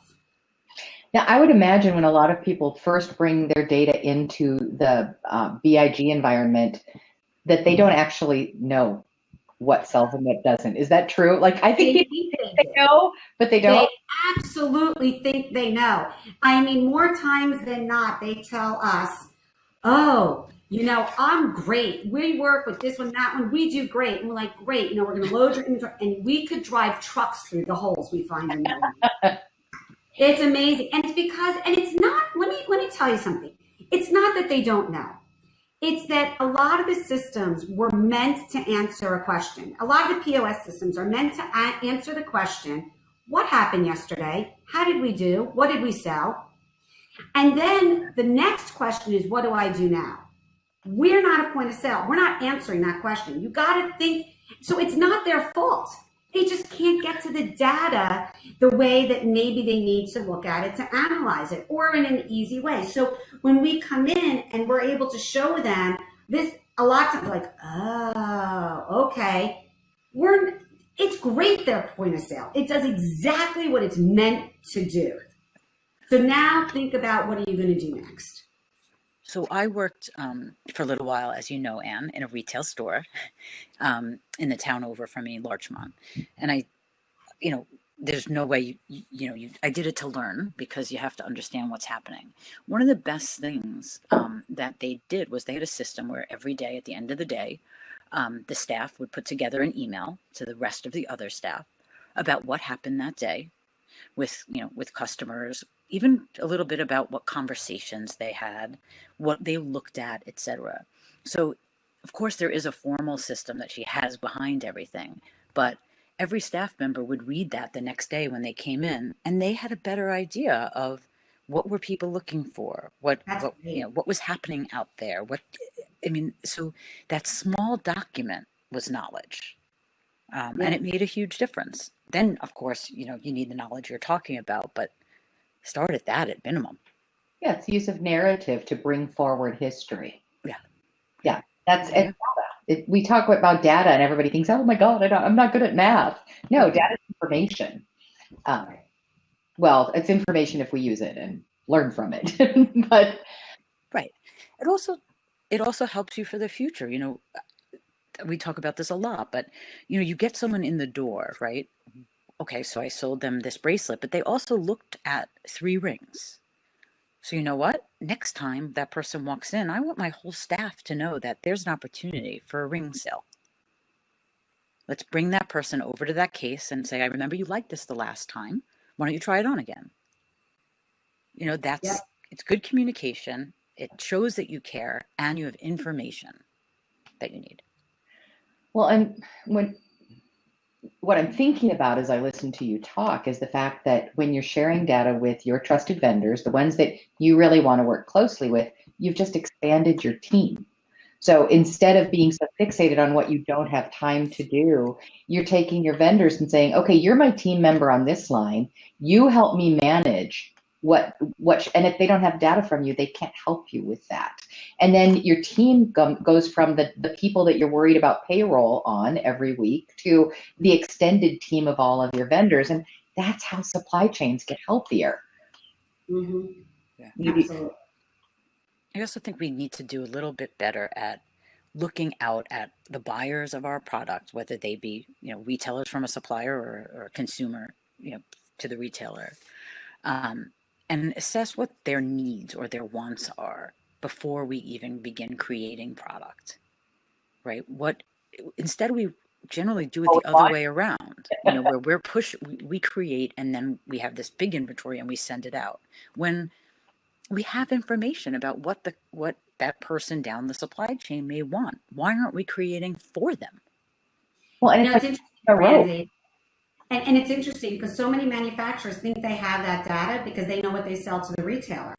Now, I would imagine when a lot of people first bring their data into the BIG environment, that they don't actually know what sells and what doesn't. Is that true? Like, I think people think they know, but they don't. They absolutely think they know. I mean, more times than not, they tell us, oh, I'm great. We work with this one, that one. We do great. And we're like, great. We're going to load your inventory. And we could drive trucks through the holes we find in there. It's amazing. And it's because, and it's not, let me tell you something. It's not that they don't know. It's that a lot of the systems were meant to answer a question. A lot of the POS systems are meant to answer the question, what happened yesterday? How did we do? What did we sell? And then the next question is, what do I do now? We're not a point of sale. We're not answering that question. You got to think. So it's not their fault. They just can't get to the data the way that maybe they need to look at it to analyze it, or in an easy way. So when we come in and we're able to show them this, a lot of times like, oh, okay. It's great, their point of sale. It does exactly what it's meant to do. So now think about, what are you going to do next? So I worked for a little while, as you know, Ann, in a retail store in the town over from me, Larchmont. And I, there's no way, I did it to learn, because you have to understand what's happening. One of the best things that they did was they had a system where every day at the end of the day, the staff would put together an email to the rest of the other staff about what happened that day. with, with customers, even a little bit about what conversations they had, what they looked at, etc. So, of course, there is a formal system that she has behind everything, but every staff member would read that the next day when they came in, and they had a better idea of what were people looking for, what what was happening out there. So that small document was knowledge, and it made a huge difference. Then, of course, you need the knowledge you're talking about, but start at that at minimum. Yeah, it's use of narrative to bring forward history. Yeah. That's it. We talk about data, and everybody thinks, "Oh my God, I'm not good at math." No, data is information. Well, it's information if we use it and learn from it. But right, it also helps you for the future. We talk about this a lot, but you get someone in the door, right? Okay, so I sold them this bracelet, but they also looked at 3 rings. So you know what? Next time that person walks in, I want my whole staff to know that there's an opportunity for a ring sale. Let's bring that person over to that case and say, I remember you liked this the last time. Why don't you try it on again? It's good communication. It shows that you care and you have information that you need. Well, and what I'm thinking about as I listen to you talk is the fact that when you're sharing data with your trusted vendors, the ones that you really want to work closely with, you've just expanded your team. So instead of being so fixated on what you don't have time to do, you're taking your vendors and saying, okay, you're my team member on this line. You help me manage and if they don't have data from you, they can't help you with that. And then your team goes from the people that you're worried about payroll on every week to the extended team of all of your vendors. And that's how supply chains get healthier. Mm-hmm. Yeah. Absolutely. I also think we need to do a little bit better at looking out at the buyers of our product, whether they be, retailers from a supplier or a consumer, to the retailer. And assess what their needs or their wants are before we even begin creating product, right? Instead we generally do it the other way around, where we create and then we have this big inventory and we send it out. When we have information about what that person down the supply chain may want, why aren't we creating for them? Well, and it's interesting, Brandee. And it's interesting because so many manufacturers think they have that data because they know what they sell to the retailer.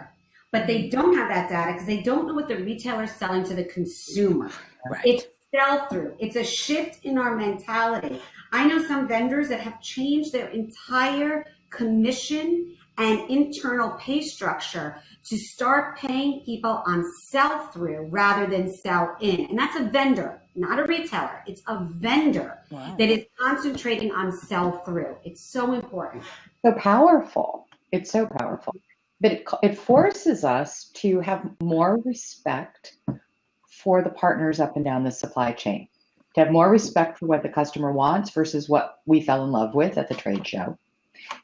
But they don't have that data because they don't know what the retailer's selling to the consumer. Right. It's sell-through. It's a shift in our mentality. I know some vendors that have changed their entire commission and internal pay structure to start paying people on sell-through rather than sell-in. And that's a vendor, not a retailer. It's a vendor that is concentrating on sell-through. It's so important. So powerful. It's so powerful. But it forces us to have more respect for the partners up and down the supply chain, to have more respect for what the customer wants versus what we fell in love with at the trade show,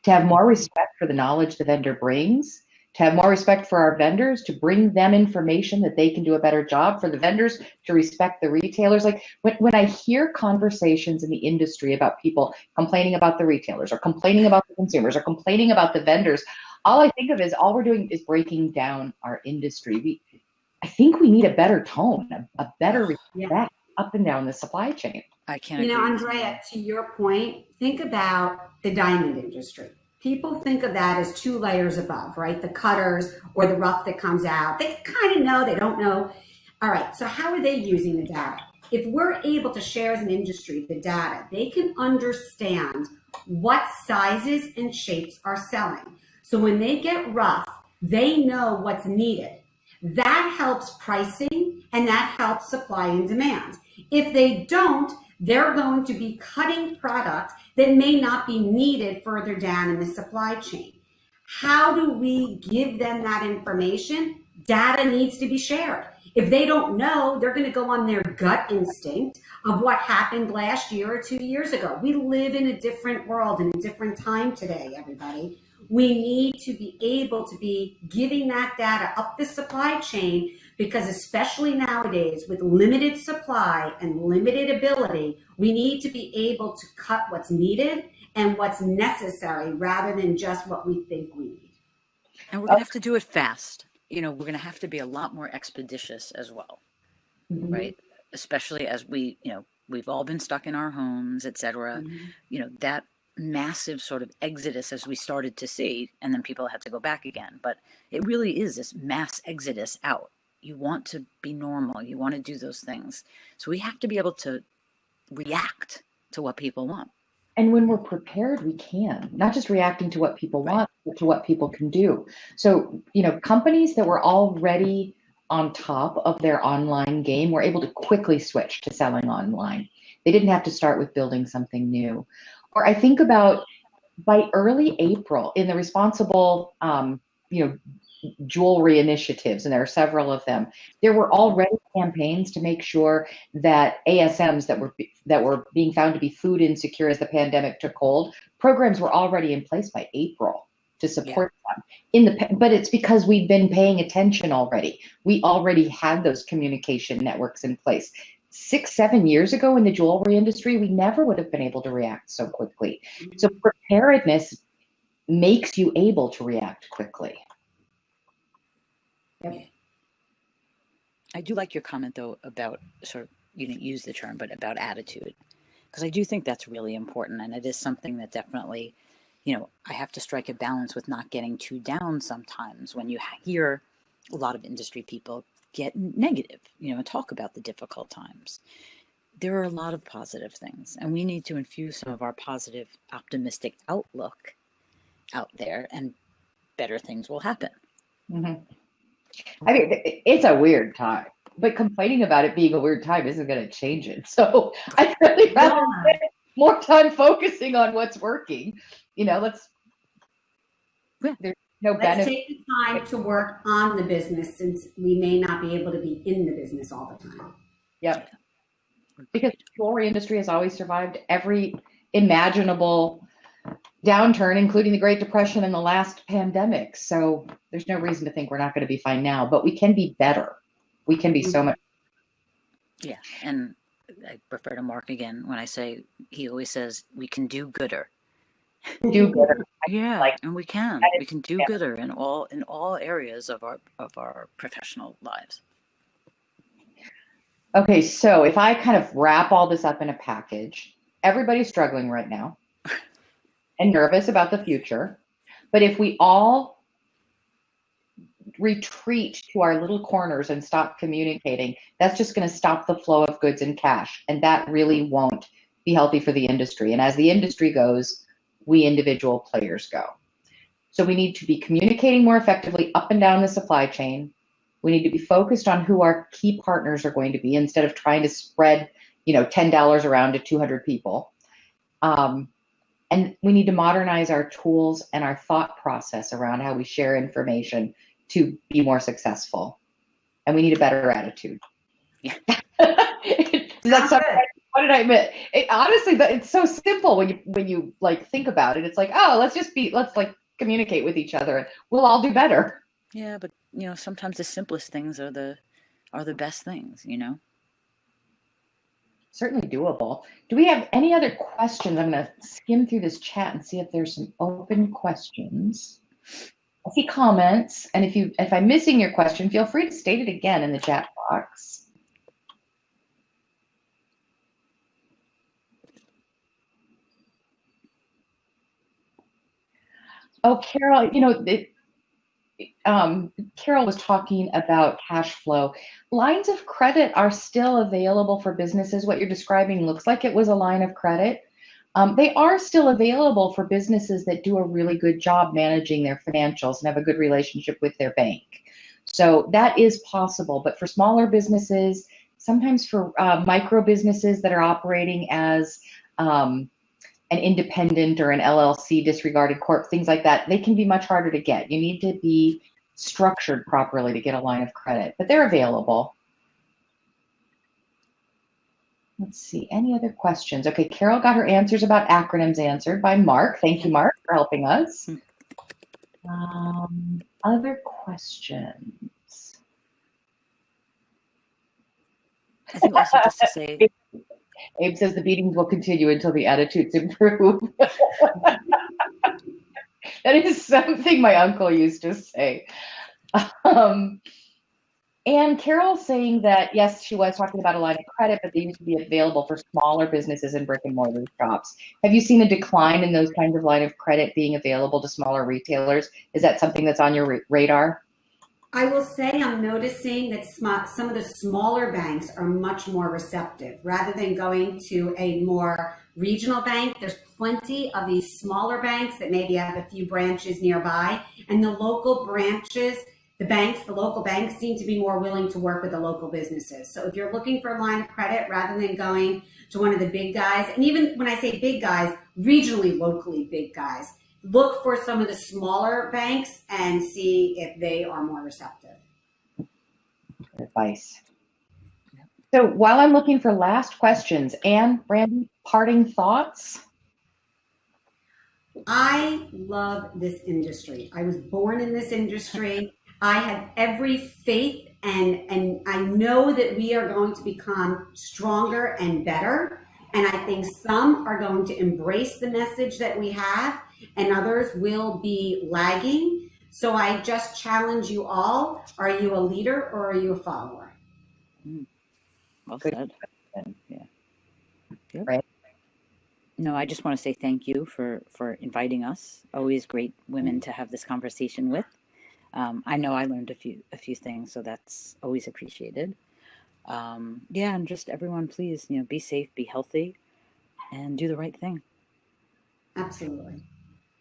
to have more respect for the knowledge the vendor brings, to have more respect for our vendors, to bring them information that they can do a better job, for the vendors to respect the retailers. Like when I hear conversations in the industry about people complaining about the retailers or complaining about the consumers or complaining about the vendors, all I think of is all we're doing is breaking down our industry. I think we need a better tone, a better respect up and down the supply chain. I can't agree. Andrea, to your point, think about the diamond industry. People think of that as 2 layers above, right? The cutters or the rough that comes out. They kind of know, they don't know. All right, so how are they using the data? If we're able to share as an industry the data, they can understand what sizes and shapes are selling. So when they get rough, they know what's needed. That helps pricing and that helps supply and demand. If they don't, they're going to be cutting product that may not be needed further down in the supply chain. How do we give them that information? Data needs to be shared. If they don't know, they're going to go on their gut instinct of what happened last year or 2 years ago. We live in a different world and a different time today, everybody. We need to be able to be giving that data up the supply chain, because especially nowadays with limited supply and limited ability, we need to be able to cut what's needed and what's necessary rather than just what we think we need. And we're going to have to do it fast. You know, we're going to have to be a lot more expeditious as well, right? Especially as we've all been stuck in our homes, etc. You know, that massive sort of exodus as we started to see, and then people had to go back again. But it really is this mass exodus out. You want to be normal. You want to do those things. So we have to be able to react to what people want. And when we're prepared, we can, not just reacting to what people want, but to what people can do. So, you know, companies that were already on top of their online game were able to quickly switch to selling online. They didn't have to start with building something new. Or I think about by early April in the responsible, jewelry initiatives, and there are several of them, there were already campaigns to make sure that ASMs that were being found to be food insecure as the pandemic took hold, programs were already in place by April to support them. But it's because we've been paying attention already. We already had those communication networks in place. 6-7 years ago in the jewelry industry, we never would have been able to react so quickly. So preparedness makes you able to react quickly. Yep. I do like your comment though about sort of, you didn't use the term, but about attitude, because I do think that's really important, and it is something that definitely, you know, I have to strike a balance with not getting too down sometimes when you hear a lot of industry people get negative, you know, and talk about the difficult times. There are a lot of positive things, and we need to infuse some of our positive, optimistic outlook out there, and better things will happen. I mean, it's a weird time, but complaining about it being a weird time isn't going to change it. So I'd really rather spend more time focusing on what's working. You know, there's no benefit. Let's take the time to work on the business, since we may not be able to be in the business all the time. Yep. Because the jewelry industry has always survived every imaginable downturn, including the Great Depression and the last pandemic. So there's no reason to think we're not going to be fine now, but we can be better. We can be so much. Yeah. And I refer to Mark again when I say, he always says, we can do gooder. Do gooder. Yeah. And we can do gooder in all areas of our professional lives. Okay. So if I kind of wrap all this up in a package, everybody's struggling right now and nervous about the future. But if we all retreat to our little corners and stop communicating, that's just going to stop the flow of goods and cash. And that really won't be healthy for the industry. And as the industry goes, we individual players go. So we need to be communicating more effectively up and down the supply chain. We need to be focused on who our key partners are going to be instead of trying to spread, $10 around to 200 people. And we need to modernize our tools and our thought process around how we share information to be more successful. And we need a better attitude. Yeah. That's what did I admit? Honestly, it's so simple when you like think about it. It's like, oh, let's like communicate with each other. We'll all do better. Yeah, but sometimes the simplest things are the best things, Certainly doable. Do we have any other questions? I'm going to skim through this chat and see if there's some open questions. I see comments, and if I'm missing your question, feel free to state it again in the chat box. Oh, Carol, Carol was talking about cash flow. Lines of credit are still available for businesses. What you're describing looks like it was a line of credit. They are still available for businesses that do a really good job managing their financials and have a good relationship with their bank. So that is possible, but for smaller businesses, sometimes for micro businesses that are operating as an independent or an LLC, disregarded corp, things like that, they can be much harder to get. You need to be structured properly to get a line of credit, but they're available. Let's see, any other questions? Okay, Carol got her answers about acronyms answered by Mark. Thank you, Mark, for helping us. Other questions? I think also just to say, Abe says the beatings will continue until the attitudes improve. That is something my uncle used to say. And Carol's saying that, yes, she was talking about a line of credit, but they used to be available for smaller businesses and brick and mortar shops. Have you seen a decline in those kinds of line of credit being available to smaller retailers? Is that something that's on your radar? I will say I'm noticing that some of the smaller banks are much more receptive. Rather than going to a more regional bank, there's plenty of these smaller banks that maybe have a few branches nearby, and the local branches, the local banks seem to be more willing to work with the local businesses. So if you're looking for a line of credit, rather than going to one of the big guys, and even when I say big guys, regionally, locally big guys, look for some of the smaller banks and see if they are more receptive. Good advice. So while I'm looking for last questions, Ann, Brandee, parting thoughts? I love this industry. I was born in this industry. I have every faith and I know that we are going to become stronger and better. And I think some are going to embrace the message that we have and others will be lagging. So I just challenge you all. Are you a leader or are you a follower? Well said. Yeah. Yep. Right. No, I just want to say thank you for inviting us. Always great women to have this conversation with. I know I learned a few things, so that's always appreciated. Yeah, and just everyone, please, be safe, be healthy, and do the right thing. Absolutely.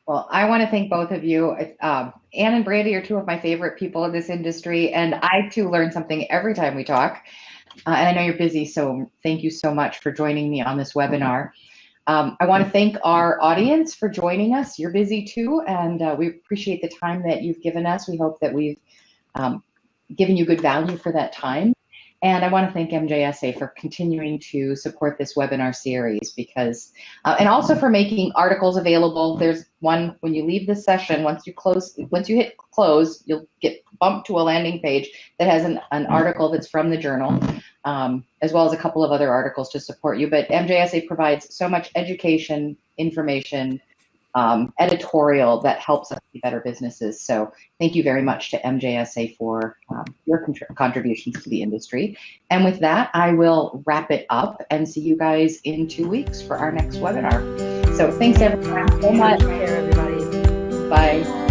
Well, I want to thank both of you. Ann and Brandee are two of my favorite people in this industry, and I too learn something every time we talk. And I know you're busy, so thank you so much for joining me on this webinar. I want to thank our audience for joining us. You're busy too, and we appreciate the time that you've given us. We hope that we've given you good value for that time. And I want to thank MJSA for continuing to support this webinar series because, and also for making articles available. There's one when you leave this session, once you hit close, you'll get bumped to a landing page that has an article that's from the journal, as well as a couple of other articles to support you. But MJSA provides so much education, information, editorial that helps us be better businesses. So thank you very much to MJSA for your contributions to the industry. And with that, I will wrap it up and see you guys in 2 weeks for our next webinar. So thanks everyone so much. Take care, everybody. Bye.